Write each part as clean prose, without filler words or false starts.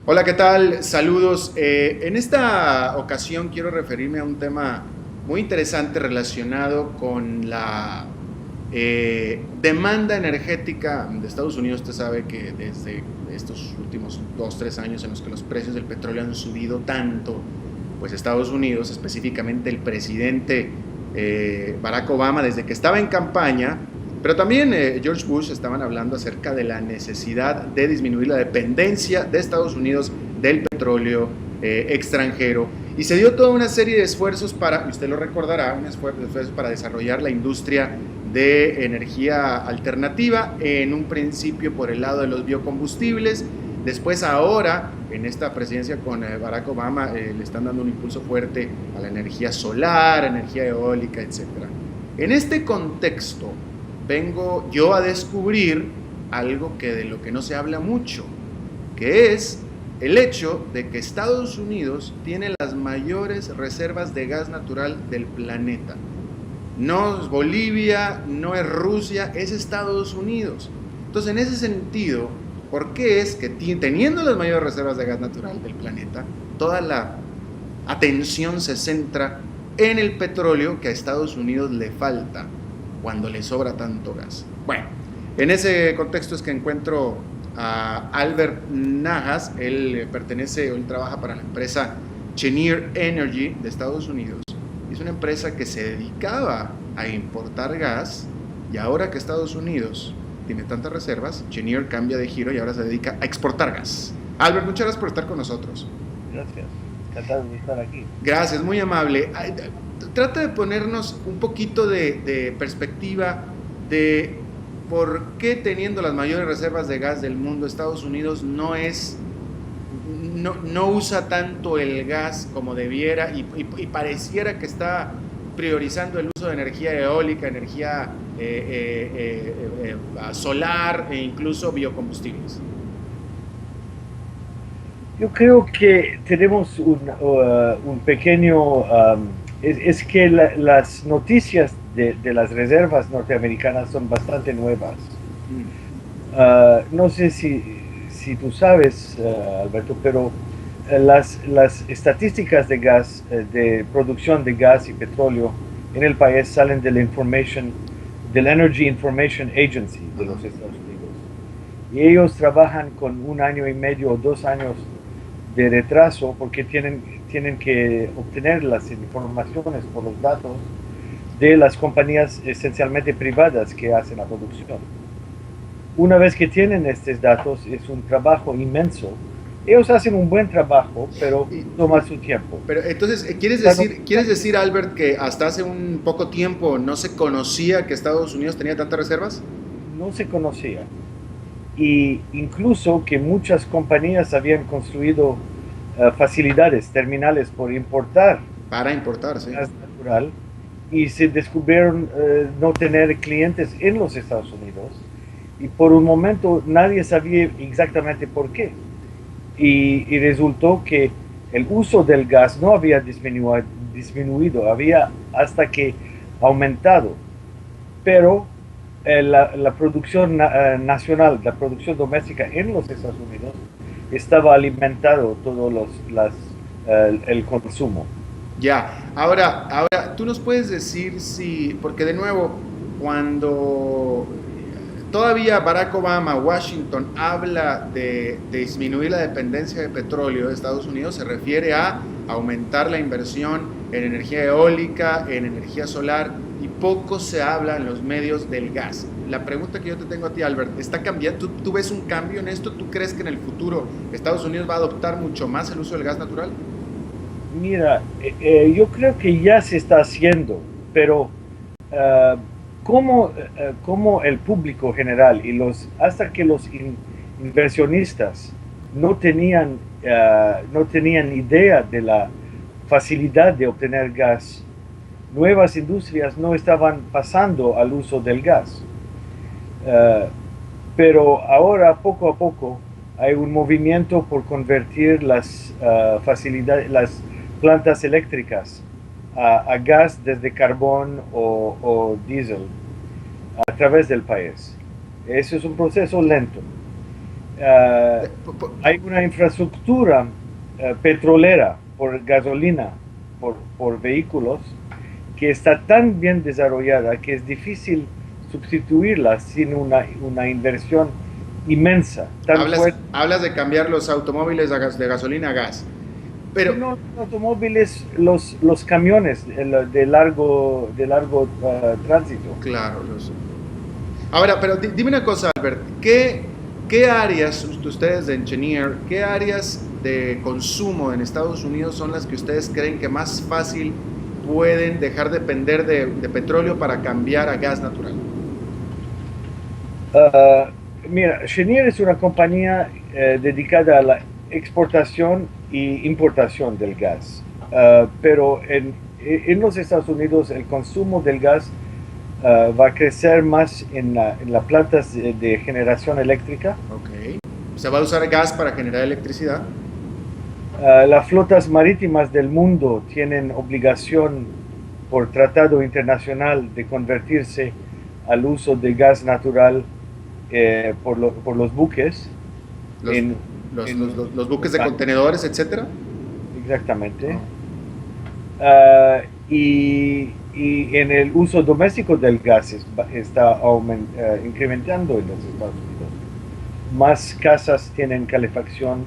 Hola, ¿qué tal? Saludos. En esta ocasión quiero referirme a un tema muy interesante relacionado con la demanda energética de Estados Unidos. Usted sabe que desde estos últimos 2, 3 años en los que los precios del petróleo han subido tanto, pues Estados Unidos, específicamente el presidente Barack Obama, desde que estaba en campaña, pero también George Bush, estaban hablando acerca de la necesidad de disminuir la dependencia de Estados Unidos del petróleo extranjero. Y se dio toda una serie de esfuerzos para, usted lo recordará, un esfuerzo para desarrollar la industria de energía alternativa, en un principio por el lado de los biocombustibles. Después, ahora, en esta presidencia con Barack Obama, le están dando un impulso fuerte a la energía solar, energía eólica, etcétera. En este contexto, vengo yo a descubrir algo que de lo que no se habla mucho, que es el hecho de que Estados Unidos tiene las mayores reservas de gas natural del planeta. No es Bolivia, no es Rusia, es Estados Unidos. Entonces, en ese sentido, ¿por qué es que teniendo las mayores reservas de gas natural del planeta, toda la atención se centra en el petróleo que a Estados Unidos le falta cuando le sobra tanto gas? Bueno, en ese contexto es que encuentro a Albert Najas. Él trabaja para la empresa Cheniere Energy de Estados Unidos. Es una empresa que se dedicaba a importar gas, y ahora que Estados Unidos tiene tantas reservas, Cheniere cambia de giro y ahora se dedica a exportar gas. Albert, muchas gracias por estar con nosotros. Gracias, encantado de estar aquí. Gracias, muy amable. Trata de ponernos un poquito de perspectiva de por qué, teniendo las mayores reservas de gas del mundo, Estados Unidos no usa tanto el gas como debiera, y pareciera que está priorizando el uso de energía eólica, energía solar e incluso biocombustibles. Yo creo que tenemos un pequeño... es que las noticias de las reservas norteamericanas son bastante nuevas. No sé si tú sabes, Alberto, pero las estadísticas de gas, de producción de gas y petróleo en el país salen del Energy Information Agency de los Estados Unidos. Y ellos trabajan con 1 año y medio o 2 años de retraso porque tienen que obtener las informaciones por los datos de las compañías esencialmente privadas que hacen la producción. Una vez que tienen estos datos, es un trabajo inmenso. Ellos hacen un buen trabajo, pero toma su tiempo. Pero entonces, ¿quieres decir, Albert, que hasta hace un poco tiempo no se conocía que Estados Unidos tenía tantas reservas? No se conocía. Y incluso que muchas compañías habían construido facilidades, terminales Para importar, sí. gas natural, y se descubrieron no tener clientes en los Estados Unidos, y por un momento nadie sabía exactamente por qué. Y resultó que el uso del gas no había disminuido, había hasta que aumentado, pero la producción nacional, la producción doméstica en los Estados Unidos estaba alimentando todo el consumo. Ya, ahora, tú nos puedes decir si, porque de nuevo, cuando todavía Barack Obama, Washington, habla de disminuir la dependencia de petróleo de Estados Unidos, se refiere a aumentar la inversión en energía eólica, en energía solar, y poco se habla en los medios del gas. La pregunta que yo te tengo a ti, Albert, ¿está cambiando? ¿Tú ves un cambio en esto? ¿Tú crees que en el futuro Estados Unidos va a adoptar mucho más el uso del gas natural? Mira, yo creo que ya se está haciendo, pero uh, como el público general y hasta que los inversionistas no tenían idea de la facilidad de obtener gas, nuevas industrias no estaban pasando al uso del gas. Pero ahora, poco a poco, hay un movimiento por convertir las plantas eléctricas a gas desde carbón o diésel a través del país. Eso es un proceso lento. Ah, De- po- po- hay una infraestructura petrolera por gasolina, por vehículos, que está tan bien desarrollada que es difícil sustituirla sin una inversión inmensa, tan fuerte. hablas de cambiar los automóviles de gasolina a gas, pero Si no, los automóviles, los camiones de largo tránsito. claro, ahora, pero dime una cosa, Albert, ¿qué áreas, ustedes de Engineer, qué áreas de consumo en Estados Unidos son las que ustedes creen que más fácil pueden dejar de depender de petróleo para cambiar a gas natural? Ah, Mira, Cheniere es una compañía dedicada a la exportación y importación del gas. Pero en los Estados Unidos el consumo del gas va a crecer más en las plantas de generación eléctrica. Ok. ¿Se va a usar gas para generar electricidad? Las flotas marítimas del mundo tienen obligación por tratado internacional de convertirse al uso de gas natural por los buques. Los, en, los buques de contenedores, etcétera. Exactamente. Oh. Y en el uso doméstico del gas está incrementando en los Estados Unidos. Más casas tienen calefacción,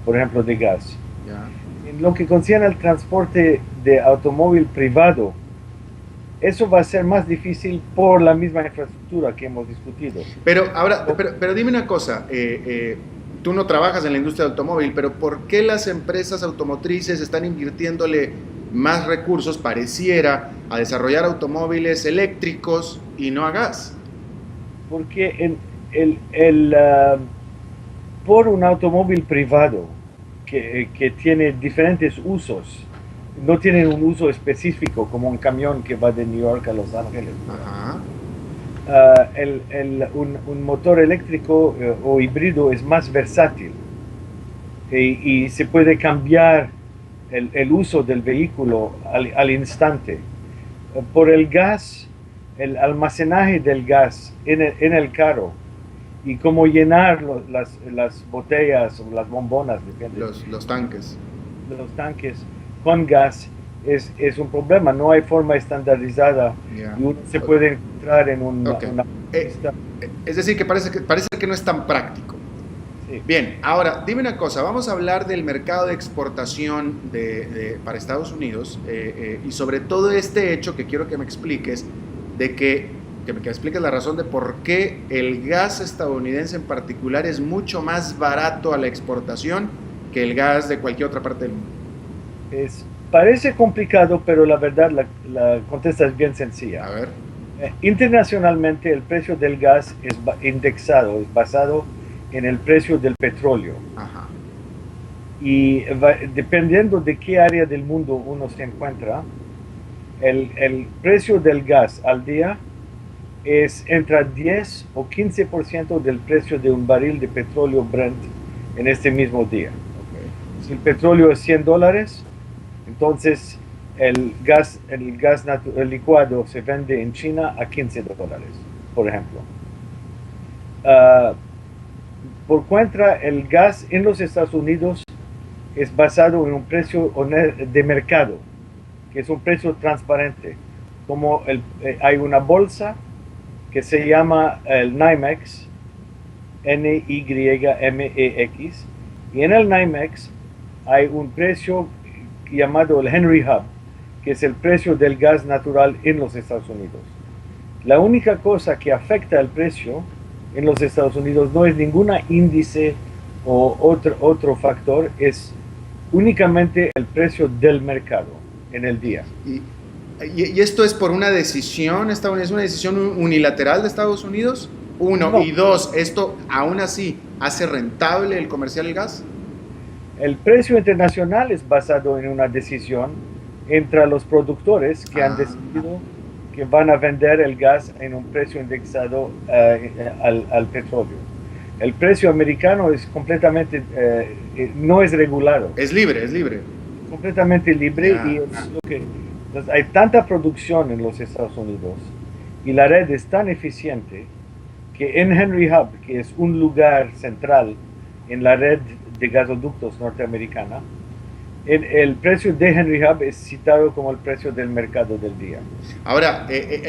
por ejemplo, de gas. Ya. En lo que concierne al transporte de automóvil privado, eso va a ser más difícil por la misma infraestructura que hemos discutido. Pero ahora, pero dime una cosa, tú no trabajas en la industria del automóvil, pero ¿por qué las empresas automotrices están invirtiéndole más recursos, pareciera, a desarrollar automóviles eléctricos y no a gas? Porque por un automóvil privado que tiene diferentes usos, no tienen un uso específico como un camión que va de New York a Los Ángeles. Ajá. Un motor eléctrico o híbrido es más versátil y se puede cambiar el uso del vehículo al instante. Por el gas, el almacenaje del gas en el carro y cómo llenar las botellas o las bombonas, depende, Los tanques. de los tanques con gas es un problema. No hay forma estandarizada Yeah. y uno se puede encontrar en Okay. una Eh, pista. Es decir, que parece que no es tan práctico. Sí. Bien, ahora dime una cosa, vamos a hablar del mercado de exportación para Estados Unidos y sobre todo este hecho que quiero que me expliques, de que me expliques la razón de por qué el gas estadounidense en particular es mucho más barato a la exportación que el gas de cualquier otra parte del mundo. Parece complicado, pero la verdad la contesta es bien sencilla. A ver. Internacionalmente el precio del gas es indexado, es basado en el precio del petróleo. Ajá. Y dependiendo de qué área del mundo uno se encuentra, el precio del gas al día es entre 10 o 15% del precio de un barril de petróleo Brent en este mismo día. Okay. Si el petróleo es $100, entonces el gas licuado se vende en China a $15, por ejemplo. Por contra, el gas en los Estados Unidos es basado en un precio de mercado, que es un precio transparente. Como hay una bolsa que se llama el NYMEX, NYMEX, y en el NYMEX hay un precio llamado el Henry Hub, que es el precio del gas natural en los Estados Unidos. La única cosa que afecta el precio en los Estados Unidos no es ninguna índice o otro factor, es únicamente el precio del mercado en el día. ¿Y esto es por una decisión estadounidense, una decisión unilateral de Estados Unidos? Uno. No. Y dos, ¿esto aún así hace rentable el comercial del gas? El precio internacional es basado en una decisión entre los productores que han decidido que van a vender el gas en un precio indexado al petróleo. El precio americano es completamente, no es regulado. Es libre, es libre. Completamente libre. Yeah. Y es lo que, entonces hay tanta producción en los Estados Unidos y la red es tan eficiente que en Henry Hub, que es un lugar central en la red de gasoductos norteamericana, el precio de Henry Hub es citado como el precio del mercado del día. Ahora,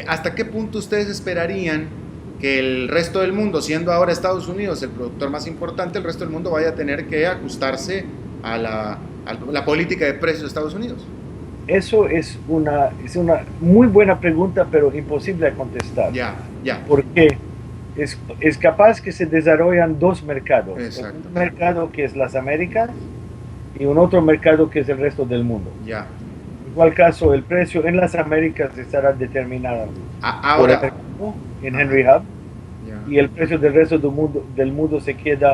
¿hasta qué punto ustedes esperarían que el resto del mundo, siendo ahora Estados Unidos el productor más importante, el resto del mundo vaya a tener que ajustarse a la política de precios de Estados Unidos? Eso es una muy buena pregunta, pero imposible de contestar. Ya. Porque es capaz que se desarrollan dos mercados. Exacto. Un mercado que es las Américas y un otro mercado que es el resto del mundo. Ya. En cual caso el precio en las Américas estará determinado por el mercado en Henry Hub, y el precio del resto del mundo se queda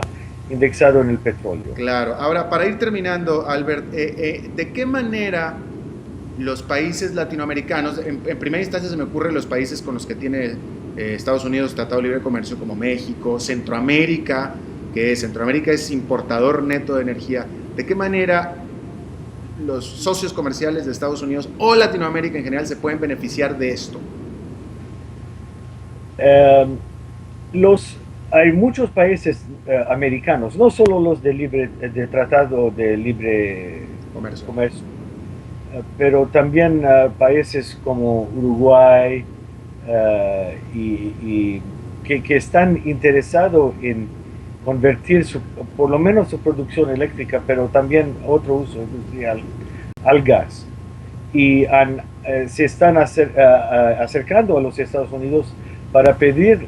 indexado en el petróleo. Claro. Ahora, para ir terminando, Albert, ¿de qué manera los países latinoamericanos, en primera instancia se me ocurren los países con los que tiene Estados Unidos Tratado de Libre Comercio, como México, Centroamérica, que Centroamérica es importador neto de energía, ¿de qué manera los socios comerciales de Estados Unidos o Latinoamérica en general se pueden beneficiar de esto? Hay muchos países americanos, no solo los de Tratado de Libre Comercio, pero también países como Uruguay y que están interesados en convertir por lo menos su producción eléctrica, pero también otro uso industrial, al gas. Y se están acercando a los Estados Unidos para pedir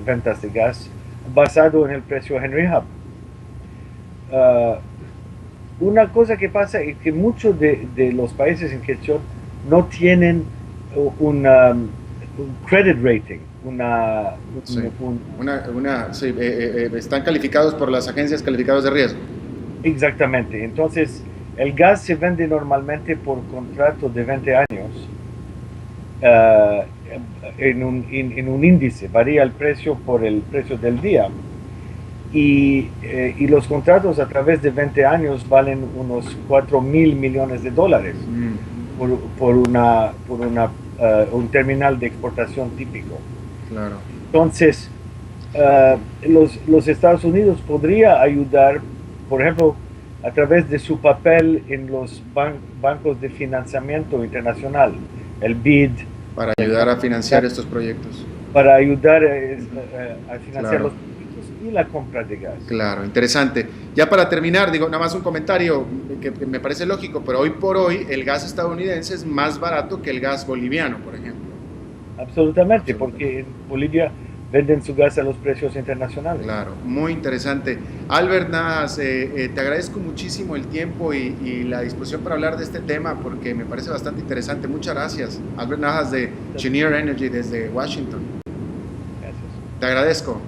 ventas de gas basado en el precio Henry Hub. Una cosa que pasa es que muchos de los países en cuestión no tienen un credit rating, están calificados por las agencias calificadoras de riesgo. Exactamente. Entonces, el gas se vende normalmente por contrato de 20 años en un índice, varía el precio por el precio del día. Y los contratos a través de 20 años valen unos 4.000 millones de dólares por un terminal de exportación típico. Claro. Entonces, los Estados Unidos podría ayudar, por ejemplo, a través de su papel en los bancos de financiamiento internacional, el BID. Para ayudar a financiar estos proyectos. Para ayudar a financiar los proyectos y la compra de gas. Claro, interesante. Ya para terminar, digo, nada más un comentario que me parece lógico, pero hoy por hoy el gas estadounidense es más barato que el gas boliviano, por ejemplo. Absolutamente, porque en Bolivia venden su gas a los precios internacionales. Claro, muy interesante. Albert Najas, te agradezco muchísimo el tiempo y la disposición para hablar de este tema, porque me parece bastante interesante. Muchas gracias. Albert Najas de Cheniere Energy desde Washington. Gracias. Te agradezco.